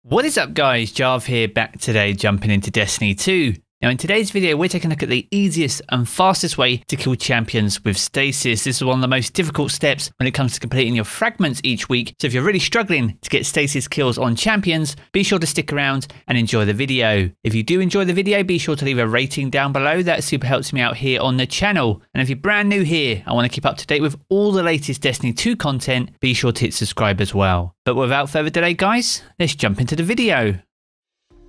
What is up guys, Jarv here, back today jumping into Destiny 2. Now in today's video we're taking a look at the easiest and fastest way to kill champions with Stasis. This is one of the most difficult steps when it comes to completing your fragments each week, so if you're really struggling to get Stasis kills on champions, be sure to stick around and enjoy the video. If you do enjoy the video, be sure to leave a rating down below, that super helps me out here on the channel. And if you're brand new here and want to keep up to date with all the latest Destiny 2 content, be sure to hit subscribe as well. But without further delay guys, let's jump into the video.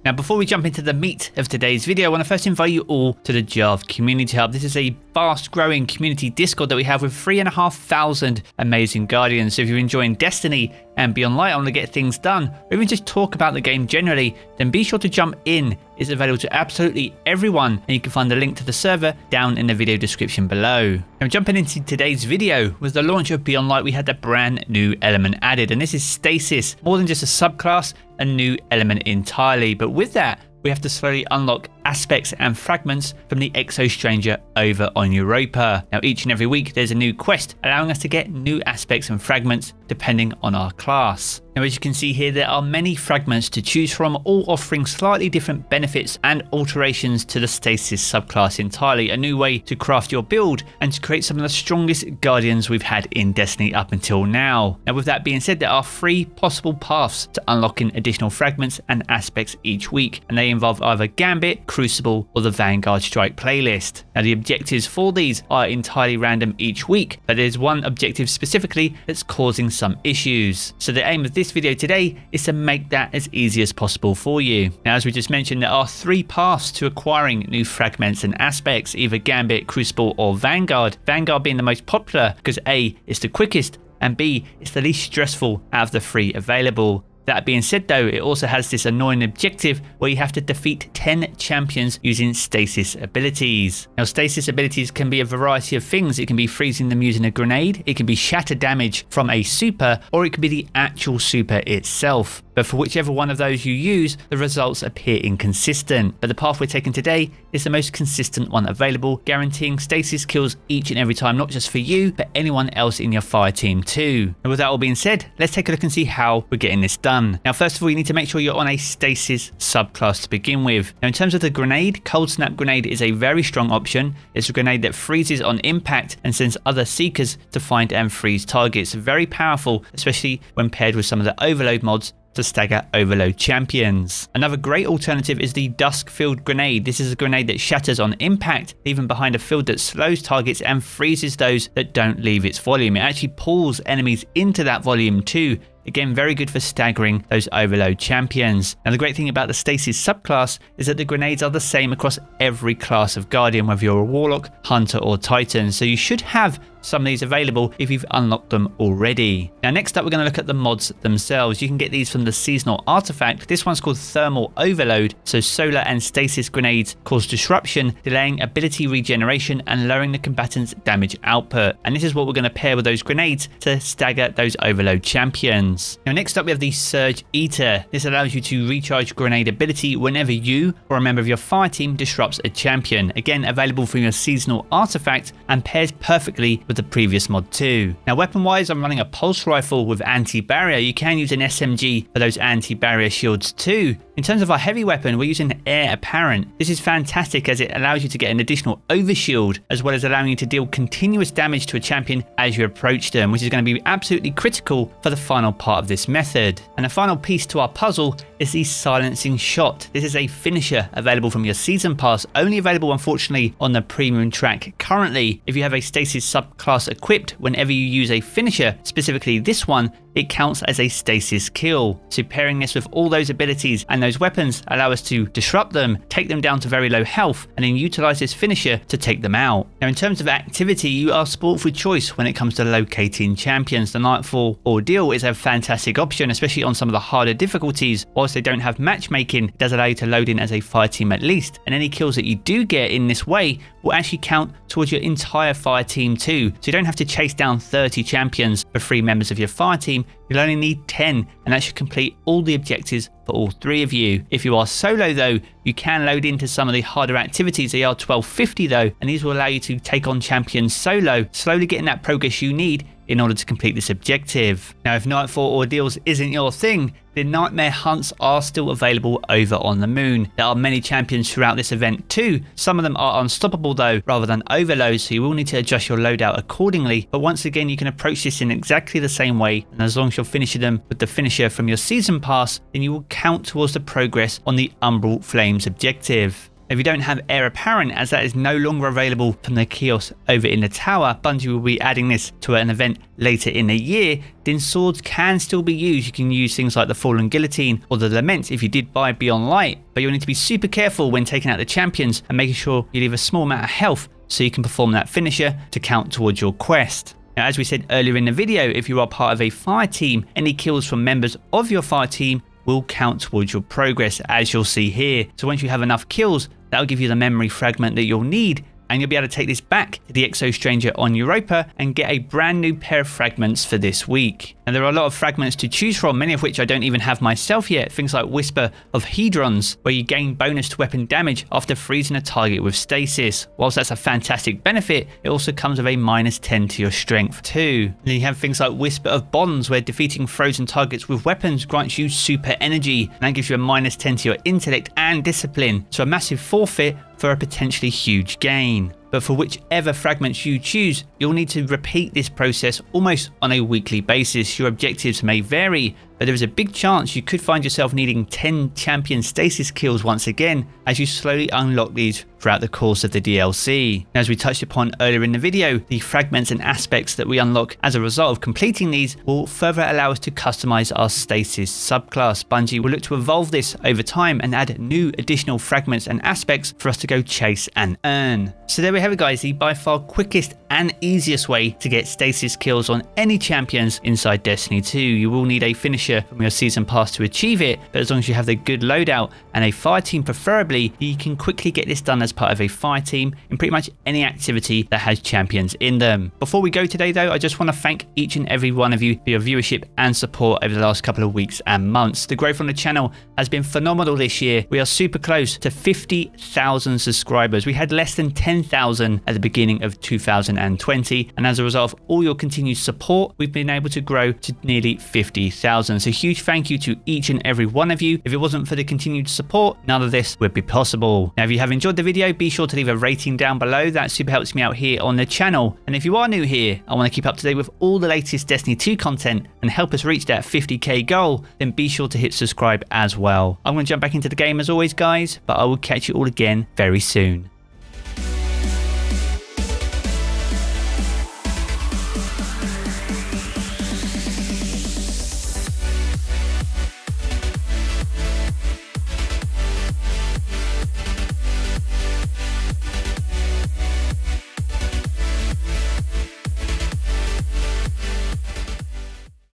Now, before we jump into the meat of today's video, I want to first invite you all to the Jarv Community Hub. This is a fast-growing community Discord that we have with 3,500 amazing Guardians. So if you're enjoying Destiny and Beyond Light, I want to get things done, or even just talk about the game generally, then be sure to jump in. It's available to absolutely everyone, and you can find the link to the server down in the video description below. Now, jumping into today's video, with the launch of Beyond Light, we had a brand new element added, and this is Stasis. More than just a subclass, a new element entirely. But with that, we have to slowly unlock aspects and fragments from the Exo Stranger over on Europa. Now each and every week there's a new quest allowing us to get new aspects and fragments depending on our class. Now as you can see here, there are many fragments to choose from, all offering slightly different benefits and alterations to the Stasis subclass entirely, a new way to craft your build and to create some of the strongest Guardians we've had in Destiny up until now. Now with that being said, there are 3 possible paths to unlocking additional fragments and aspects each week, and they involve either Gambit, Crucible, or the Vanguard Strike playlist. Now the objectives for these are entirely random each week, but there's one objective specifically that's causing some issues. So the aim of this video today is to make that as easy as possible for you. Now as we just mentioned, there are 3 paths to acquiring new fragments and aspects, either Gambit, Crucible, or Vanguard. Vanguard being the most popular because A, it's the quickest, and B, it's the least stressful out of the 3 available. That being said though, it also has this annoying objective where you have to defeat 10 champions using Stasis abilities. Now Stasis abilities can be a variety of things. It can be freezing them using a grenade, it can be shatter damage from a super, or it can be the actual super itself. But for whichever one of those you use, the results appear inconsistent. But the path we're taking today is the most consistent one available, guaranteeing Stasis kills each and every time, not just for you, but anyone else in your fire team too. And with that all being said, let's take a look and see how we're getting this done. Now first of all, you need to make sure you're on a Stasis subclass to begin with. Now in terms of the grenade, Cold Snap Grenade is a very strong option. It's a grenade that freezes on impact and sends other seekers to find and freeze targets. Very powerful, especially when paired with some of the overload mods to stagger overload champions. Another great alternative is the Dusk Field Grenade. This is a grenade that shatters on impact, even behind a field that slows targets and freezes those that don't leave its volume. It actually pulls enemies into that volume too. Again, very good for staggering those overload champions. Now the great thing about the Stasis subclass is that the grenades are the same across every class of Guardian, whether you're a Warlock, Hunter, or Titan. So you should have some of these available if you've unlocked them already. Now next up, we're going to look at the mods themselves. You can get these from the seasonal artifact. This one's called Thermal Overload. So solar and stasis grenades cause disruption, delaying ability regeneration and lowering the combatant's damage output. And this is what we're going to pair with those grenades to stagger those overload champions. Now next up, we have the Surge Eater. This allows you to recharge grenade ability whenever you or a member of your fire team disrupts a champion. Again, available from your seasonal artifact and pairs perfectly with the previous mod too. Now weapon wise, I'm running a pulse rifle with anti-barrier. You can use an SMG for those anti-barrier shields too. In terms of our heavy weapon, we're using Air Apparent. This is fantastic as it allows you to get an additional overshield, as well as allowing you to deal continuous damage to a champion as you approach them, which is going to be absolutely critical for the final part of this method. And the final piece to our puzzle is the Silencing Shot. This is a finisher available from your season pass, only available unfortunately on the premium track currently. If you have a Stasis subclass equipped, whenever you use a finisher, specifically this one, it counts as a Stasis kill. So pairing this with all those abilities and those weapons allow us to disrupt them, take them down to very low health, and then utilize this finisher to take them out. Now in terms of activity, you are sport for choice when it comes to locating champions. The Nightfall Ordeal is a fantastic option, especially on some of the harder difficulties. Whilst they don't have matchmaking, it does allow you to load in as a fire team at least, and any kills that you do get in this way will actually count towards your entire fire team too. So you don't have to chase down 30 champions for 3 members of your fire team. You'll only need 10, and that should complete all the objectives for all 3 of you. If you are solo though, you can load into some of the harder activities. They are 1250 though, and these will allow you to take on champions solo, slowly getting that progress you need in order to complete this objective. Now, if Nightfall Ordeals isn't your thing, the Nightmare Hunts are still available over on the moon. There are many champions throughout this event too. Some of them are unstoppable though, rather than overload, so you will need to adjust your loadout accordingly. But once again, you can approach this in exactly the same way, and as long as you're finishing them with the finisher from your season pass, then you will count towards the progress on the Umbral Flames objective. If you don't have Heir Apparent, as that is no longer available from the kiosk over in the tower, Bungie will be adding this to an event later in the year, then swords can still be used. You can use things like the Fallen Guillotine or the Lament if you did buy Beyond Light, but you'll need to be super careful when taking out the champions and making sure you leave a small amount of health so you can perform that finisher to count towards your quest. Now, as we said earlier in the video, if you are part of a fire team, any kills from members of your fire team will count towards your progress, as you'll see here. So once you have enough kills, that'll give you the memory fragment that you'll need, and you'll be able to take this back to the Exo Stranger on Europa and get a brand new pair of fragments for this week. And there are a lot of fragments to choose from, many of which I don't even have myself yet. Things like Whisper of Hedrons, where you gain bonus to weapon damage after freezing a target with stasis. Whilst that's a fantastic benefit, it also comes with a -10 to your strength too. And then you have things like Whisper of Bonds, where defeating frozen targets with weapons grants you super energy, and that gives you a -10 to your intellect and discipline. So a massive forfeit for a potentially huge gain. But for whichever fragments you choose, you'll need to repeat this process almost on a weekly basis. Your objectives may vary, but there is a big chance you could find yourself needing 10 champion stasis kills once again as you slowly unlock these throughout the course of the DLC. Now, as we touched upon earlier in the video, the fragments and aspects that we unlock as a result of completing these will further allow us to customize our stasis subclass. Bungie will look to evolve this over time and add new additional fragments and aspects for us to go chase and earn. So there we have it guys, the by far quickest and easiest way to get stasis kills on any champions inside Destiny 2. You will need a finisher from your season pass to achieve it, but as long as you have the good loadout and a fire team preferably, you can quickly get this done as part of a fire team in pretty much any activity that has champions in them. Before we go today though, I just want to thank each and every one of you for your viewership and support over the last couple of weeks and months. The growth on the channel has been phenomenal this year. We are super close to 50,000 subscribers. We had less than 10,000 at the beginning of 2020, and as a result of all your continued support, we've been able to grow to nearly 50,000. So huge thank you to each and every one of you. If it wasn't for the continued support, none of this would be possible. Now, if you have enjoyed the video, be sure to leave a rating down below. That super helps me out here on the channel. And if you are new here, I want to keep up to date with all the latest Destiny 2 content and help us reach that 50k goal, then be sure to hit subscribe as well. I'm going to jump back into the game as always guys, but I will catch you all again very soon.